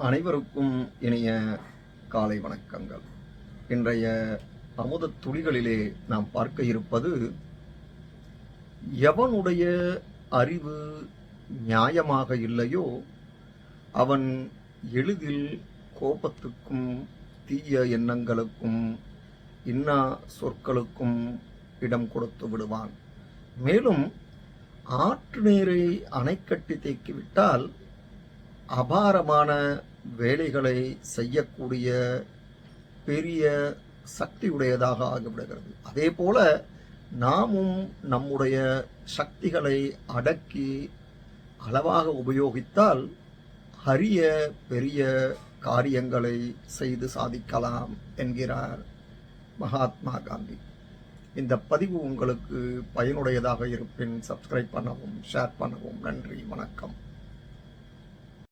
அனைவருக்கும் இனிய காலை வணக்கங்கள். இன்றைய அமுத துளிகளிலே நாம் பார்க்க இருப்பது, எவனுடைய அறிவு நியாயமாக இல்லையோ அவன் எளிதில் கோபத்துக்கும் தீய எண்ணங்களுக்கும் இன்னா சொற்களுக்கும் இடம் கொடுத்து விடுவான். மேலும் ஆற்று நீரை அணைக்கட்டி தேக்கிவிட்டால் அபாரமான வேலைகளை செய்யக்கூடிய பெரிய சக்தியுடையதாக ஆகிவிடுகிறது. அதே போல நாமும் நம்முடைய சக்திகளை அடக்கி அளவாக உபயோகித்தால் அரிய பெரிய காரியங்களை செய்து சாதிக்கலாம் என்கிறார் மகாத்மா காந்தி. இந்த பதிவு உங்களுக்கு பயனுடையதாக இருப்பின் சப்ஸ்கிரைப் பண்ணவும், ஷேர் பண்ணவும். நன்றி, வணக்கம்.